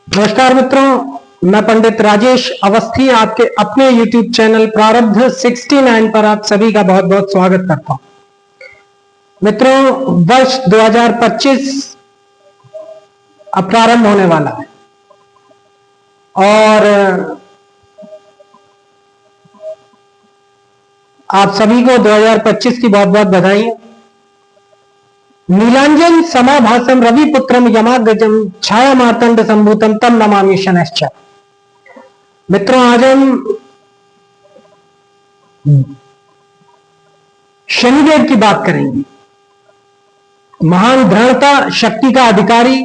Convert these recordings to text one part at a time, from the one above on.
नमस्कार मित्रों, मैं पंडित राजेश अवस्थी आपके अपने YouTube चैनल प्रारब्ध 69 पर आप सभी का बहुत बहुत स्वागत करता हूं। मित्रों, वर्ष 2025 अब प्रारंभ होने वाला है और आप सभी को 2025 की बहुत बहुत बधाई। नीलांजन समाभासम रविपुत्रम यमाग्रजम छाया मार्तंड संभूतम तम नमामि शनैश्चर। मित्रों, आज हम शनिदेव की बात करेंगे। महान दृढ़ता, शक्ति का अधिकारी,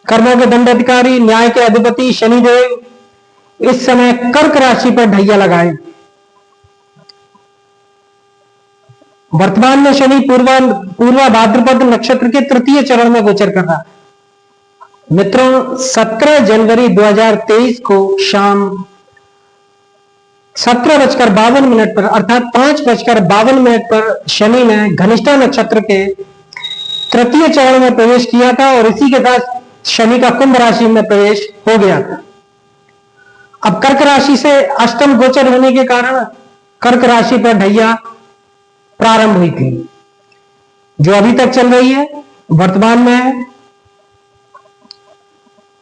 कर्मों के दंडाधिकारी, न्याय के अधिपति शनिदेव इस समय कर्क राशि पर ढैया लगाए। वर्तमान में शनि पूर्वा भाद्रपद नक्षत्र के तृतीय चरण में गोचर कर रहा है। मित्रों, 17 जनवरी 2023 को शाम 17:52 पर अर्थात 5:52 पर शनि ने घनिष्ठा नक्षत्र के तृतीय चरण में प्रवेश किया था और इसी के साथ शनि का कुंभ राशि में प्रवेश हो गया था। अब कर्क राशि से अष्टम गोचर होने के कारण कर्क राशि पर ढैया प्रारंभ हुई थी, जो अभी तक चल रही है, वर्तमान में है।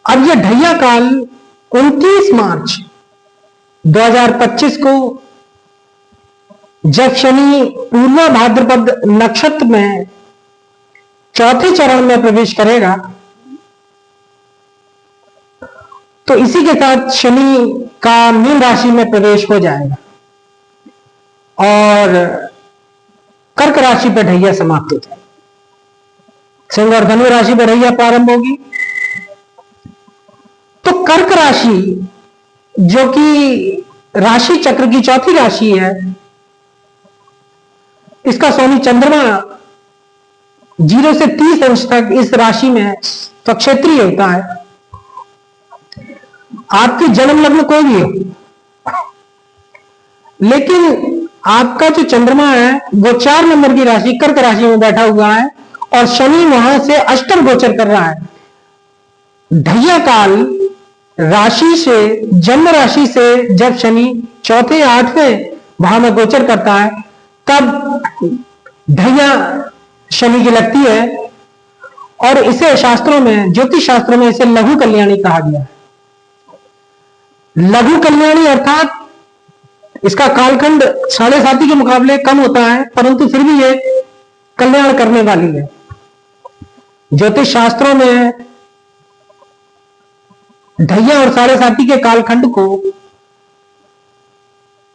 अब यह ढैया काल 29 मार्च 2025 को जब शनि पूर्वा भाद्रपद नक्षत्र में चौथे चरण में प्रवेश करेगा, तो इसी के साथ शनि का मीन राशि में प्रवेश हो जाएगा और कर्क राशि पर ढैया समाप्त हो जाए। सिंह और धनु राशि पर ढैया प्रारंभ होगी। तो कर्क राशि, जो कि राशि चक्र की चौथी राशि है, इसका स्वामी चंद्रमा 0 से 30 अंश तक इस राशि में स्वक्षेत्रीय होता है। आपकी जन्म लग्न कोई भी हो, लेकिन आपका जो चंद्रमा है वो 4 नंबर की राशि कर्क राशि में बैठा हुआ है और शनि वहां से अष्टम गोचर कर रहा है। ढैया काल राशि से, जन्म राशि से जब शनि चौथे 8वें भाव में गोचर करता है, तब ढैया शनि की लगती है और इसे शास्त्रों में, ज्योतिष शास्त्रों में इसे लघु कल्याणी कहा गया है। लघु कल्याणी अर्थात इसका कालखंड 7.5 के मुकाबले कम होता है, परंतु फिर भी ये कल्याण करने वाली है। ज्योतिष शास्त्रों में ढैया और 7.5 के कालखंड को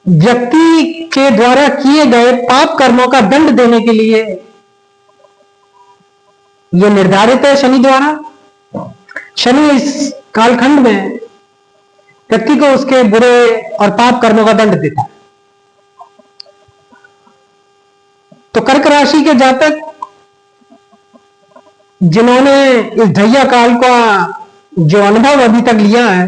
व्यक्ति के द्वारा किए गए पाप कर्मों का दंड देने के लिए यह निर्धारित है शनि द्वारा। शनि इस कालखंड में व्यक्ति को उसके बुरे और पाप कर्मों का दंड देता है। तो कर्क राशि के जातक जिन्होंने इस ढैया काल का जो अनुभव अभी तक लिया है,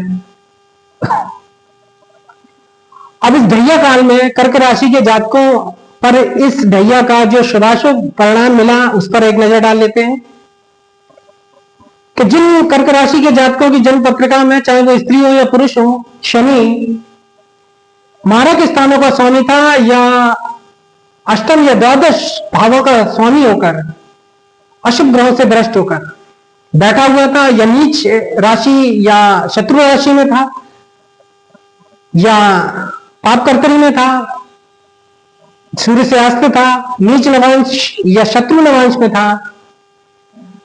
अब इस ढैया काल में कर्क राशि के जातकों पर इस ढैया का जो शुभाशुभ परिणाम मिला, उस पर एक नजर डाल लेते हैं कि जिन कर्क राशि के जातकों की जन्म पत्रिका में, चाहे वो स्त्री हो या पुरुष हो, शनि मारक स्थानों का स्वामी था या अष्टम या द्वादश भावों का स्वामी होकर अशुभ ग्रहों से भ्रष्ट होकर बैठा हुआ था, या नीच राशि या शत्रु राशि में था, या पाप कर्तरी में था, सूर्य से अस्त था, नीच नवांश या शत्रु नवांश में था,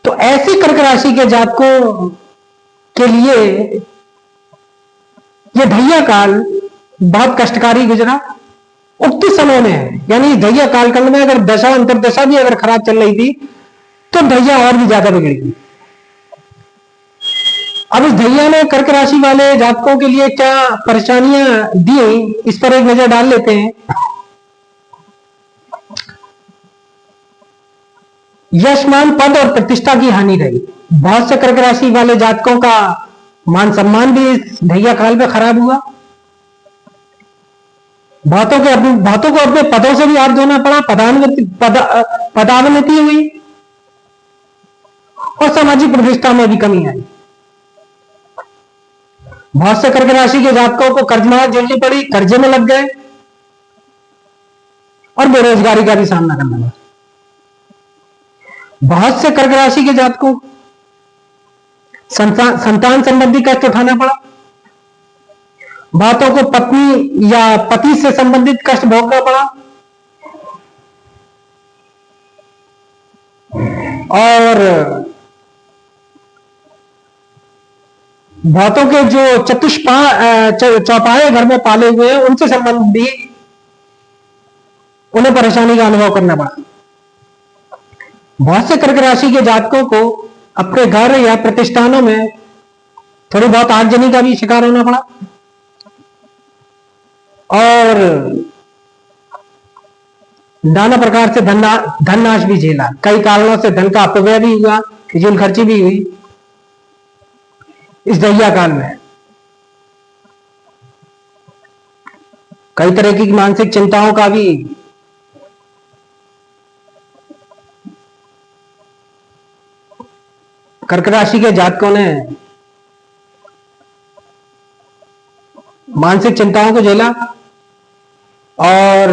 तो ऐसी कर्क राशि के जातकों के लिए यह ढैया काल बहुत कष्टकारी गुजरा। उक्त समय में, यानी ढैया कालखंड में अगर दशा अंतरदशा भी अगर खराब चल रही थी, तो ढैया और भी ज्यादा बिगड़ेगी। अब इस ढैया ने कर्क राशि वाले जातकों के लिए क्या परेशानियां दी, इस पर एक नजर डाल लेते हैं। यशमान, पद और प्रतिष्ठा की हानि रही। बहुत से कर्क राशि वाले जातकों का मान सम्मान भी इस ढैया काल में खराब हुआ। बहुतों को अपने पदों से भी हाथ धोना पड़ा, पदावनति हुई और सामाजिक प्रतिष्ठा में भी कमी आई। बहुत से कर्क राशि के जातकों को कर्जमार झेलनी पड़ी, कर्जे में लग गए और बेरोजगारी का भी सामना करना पड़ा। बहुत से कर्क राशि के जातकों को संतान संबंधी कष्ट उठाना पड़ा, बहुतों को पत्नी या पति से संबंधित कष्ट भोगना पड़ा, और बहुतों के जो चौपाए घर में पाले हुए हैं उनसे संबंधी उन्हें परेशानी का अनुभव करना पड़ा। बहुत से कर्क राशि के जातकों को अपने घर या प्रतिष्ठानों में थोड़ी बहुत आगजनी का भी शिकार होना पड़ा, और नाना प्रकार से धन नाश भी झेला। कई कारणों से धन का अपव्यय भी हुआ, फिजूल खर्ची भी हुई इस दहिया काल में। कई तरह की मानसिक चिंताओं का भी कर्क राशि के जातकों ने मानसिक चिंताओं को झेला, और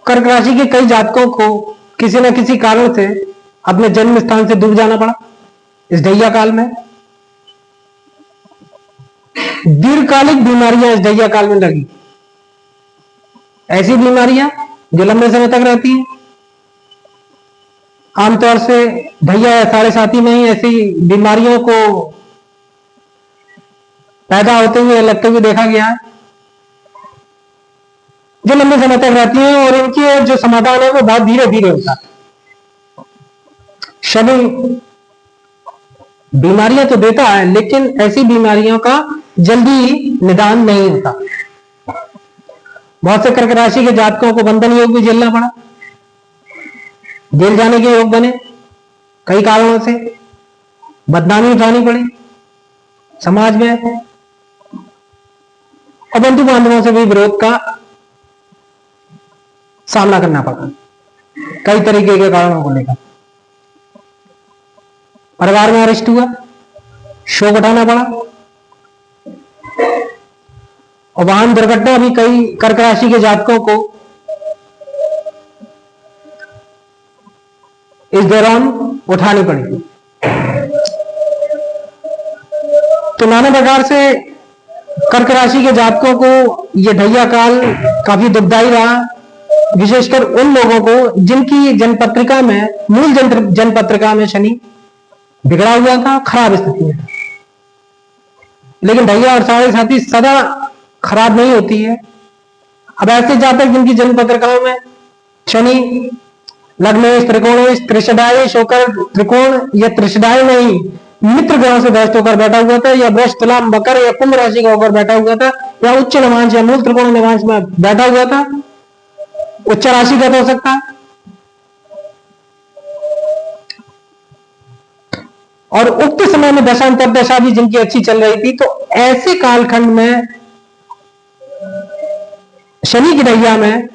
कर्क राशि के कई जातकों को किसी न किसी कारण से अपने जन्म स्थान से दूर जाना पड़ा इस दहिया काल में। दीर्घकालिक बीमारियां इस दहिया काल में लगी, ऐसी बीमारियां जो लंबे समय तक रहती हैं। आमतौर से दहिया या साढ़े साथी में ही ऐसी बीमारियों को पैदा होते हुए लगते हुए देखा गया है, जो लंबे समय तक रहती हैं, और इनकी जो समाधान है वो बहुत धीरे धीरे होता है। शनि बीमारियां तो देता है, लेकिन ऐसी बीमारियों का जल्दी निदान नहीं होता। बहुत से कर्क राशि के जातकों को बंधन योग भी झेलना पड़ा, जेल जाने के योग बने, कई कारणों से बदनामी उठानी पड़ी समाज में, और बंधु बांधवों से भी विरोध का सामना करना पड़ा कई तरीके के कारणों को लेकर। परिवार में अरेस्ट हुआ, शोक उठाना पड़ा, और वाहन दुर्घटना भी कई कर्क राशि के जातकों को इस दौरान उठानी पड़ी। तो नाना प्रकार से कर्क राशि के जातकों को यह ढैया काल काफी दुखदायी रहा, विशेषकर उन लोगों को जिनकी जन्मपत्रिका में, मूल जन्मपत्रिका में शनि बिगड़ा हुआ था, खराब स्थिति में। लेकिन ढैया और साढ़े साथी सदा खराब नहीं होती है। अब ऐसे जातक जिनकी जन्मपत्रिकाओं में शनि लग्नेश, त्रिकोणेश, त्रिशदायेश होकर, त्रिकोण या त्रिशदाय नहीं, मित्र ग्रहों से भ्रष्ट होकर बैठा हुआ था, या वृष, तुला, मकर या कुंभ राशि का होकर बैठा हुआ था, या उच्च नवांश या मूल त्रिकोण नवांश में बैठा हुआ था, उच्च राशि का तो हो सकता है, और उक्त समय में दशा अंतर्दशा भी जिनकी अच्छी चल रही थी, तो ऐसे कालखंड में शनि की ढैया में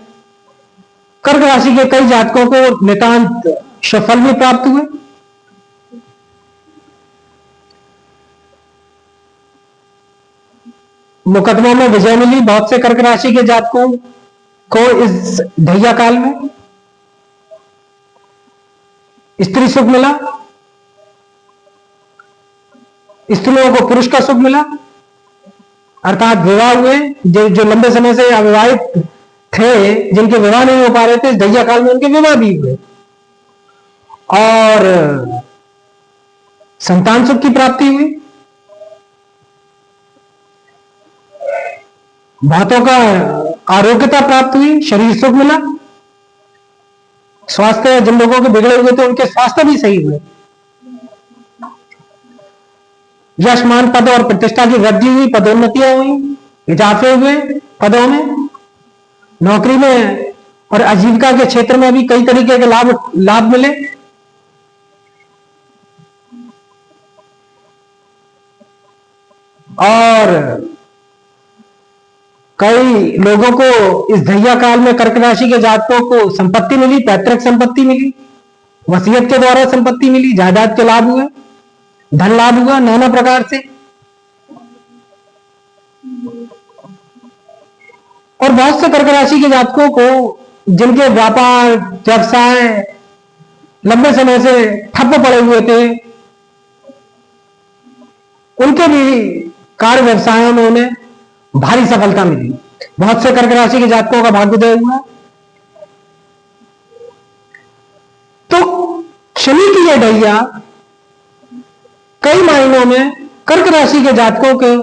कर्क राशि के कई जातकों को नितांत सफल भी प्राप्त हुए। मुकदमों में विजय मिली बहुत से कर्क राशि के जातकों को इस ढैया काल में। स्त्री सुख मिला, स्त्रियों को पुरुष का सुख मिला, अर्थात विवाह हुए। जो लंबे समय से अविवाहित थे, जिनके विवाह नहीं हो पा रहे थे, इस ढैया काल में उनके विवाह भी हुए, और संतान सुख की प्राप्ति हुई। बहुतों का आरोग्यता प्राप्त हुई, शरीर सुख मिला, स्वास्थ्य जिन लोगों के बिगड़े हुए थे उनके स्वास्थ्य भी सही हुए। यश, मान, पद और प्रतिष्ठा की वृद्धि हुई, पदोन्नतियां हुई, इजाफे हुए पदों में, नौकरी में और आजीविका के क्षेत्र में भी कई तरीके के लाभ मिले। और कई लोगों को इस ढैया काल में कर्क राशि के जातकों को संपत्ति मिली, पैतृक संपत्ति मिली, वसीयत के द्वारा संपत्ति मिली, जायदाद के लाभ हुए, धन लाभ हुआ नाना प्रकार से। और बहुत से कर्क राशि के जातकों को जिनके व्यापार व्यवसाय लंबे समय से ठप्प पड़े हुए थे, उनके भी कार्य व्यवसायों में उन्हें भारी सफलता मिली। बहुत से कर्क राशि के जातकों का भाग्योदय हुआ। तो शनि की यह ढैया कई मायनों में कर्क राशि के जातकों के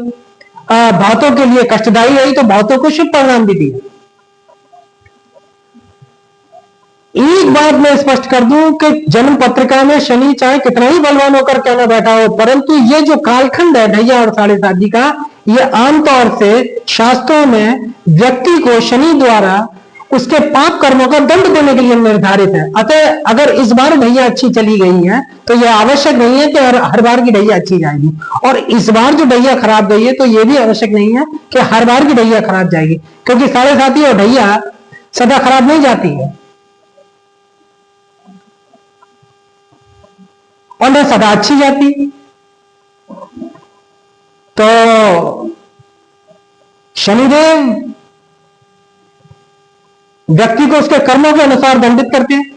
बहुतों के लिए कष्टदायी रही, तो बहुतों को शुभ परिणाम भी दिया। एक बात मैं स्पष्ट कर दूं कि जन्म पत्रिका में शनि चाहे कितना ही बलवान होकर क्यों ना बैठा हो, परंतु ये जो कालखंड है ढैया और 7.5 का, ये आमतौर से शास्त्रों में व्यक्ति को शनि द्वारा उसके पाप कर्मों का दंड देने के लिए निर्धारित है। अतः अगर इस बार ढैया अच्छी चली गई है तो यह आवश्यक नहीं है कि हर बार की ढैया अच्छी जाएगी, और इस बार जो ढैया खराब गई है तो यह भी आवश्यक नहीं है कि हर बार की ढैया खराब जाएगी, क्योंकि 7.5 और ढैया सदा खराब नहीं जाती है और न सदा अच्छी जाती। तो शनिदेव व्यक्ति को उसके कर्मों के अनुसार दंडित करते हैं।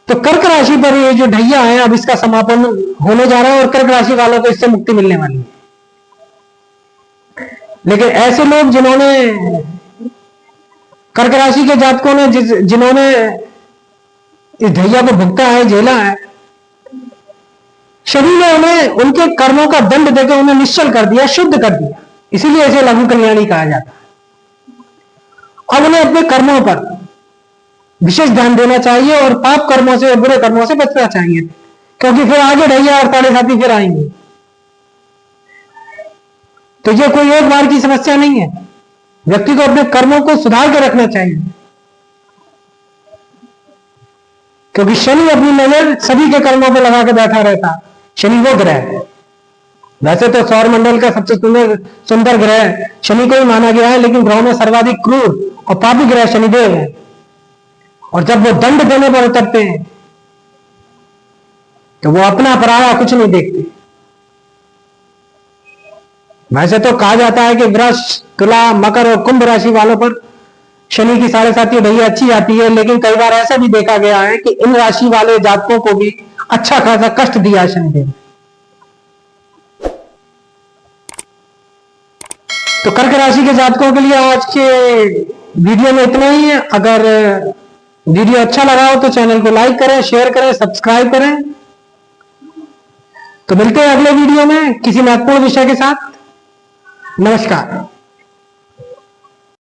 तो कर्क राशि पर ये जो ढैया है अब इसका समापन होने जा रहा है और कर्क राशि वालों को इससे मुक्ति मिलने वाली है। लेकिन ऐसे लोग जिन्होंने कर्क राशि के जातकों ने जिन्होंने इस ढैया को भुगता है, झेला है, शनि ने उन्हें उनके कर्मों का दंड देकर उन्हें निश्चल कर दिया, शुद्ध कर दिया, इसीलिए इसे लघु कल्याणी कहा जाता है। अब उन्हें अपने कर्मों पर विशेष ध्यान देना चाहिए और पाप कर्मों से और बुरे कर्मों से बचना चाहिए, क्योंकि फिर आगे ढैया और 7.5 फिर आएंगे। तो ये कोई एक बार की समस्या नहीं है, व्यक्ति को अपने कर्मों को सुधार के रखना चाहिए, क्योंकि शनि अपनी नजर सभी के कर्मों पर लगा के बैठा रहता। शनि वो ग्रह है, वैसे तो सौर मंडल का सबसे सुंदर ग्रह शनि को ही माना गया है, लेकिन ग्रहों में सर्वाधिक क्रूर और पापी ग्रह शनिदेव है। और जब वो दंड देने पर उतरते हैं तो वो अपना पराया कुछ नहीं देखते। वैसे तो कहा जाता है कि वृष, तुला, मकर और कुंभ राशि वालों पर शनि की 7.5 ढैया अच्छी आती है, लेकिन कई बार ऐसा भी देखा गया है कि इन राशि वाले जातकों को भी अच्छा खासा कष्ट दिया शनिदेव। तो कर्क राशि के जातकों के लिए आज के वीडियो में इतना ही है। अगर वीडियो अच्छा लगा हो तो चैनल को लाइक करें, शेयर करें, सब्सक्राइब करें। तो मिलते हैं अगले वीडियो में किसी महत्वपूर्ण विषय के साथ। नमस्कार।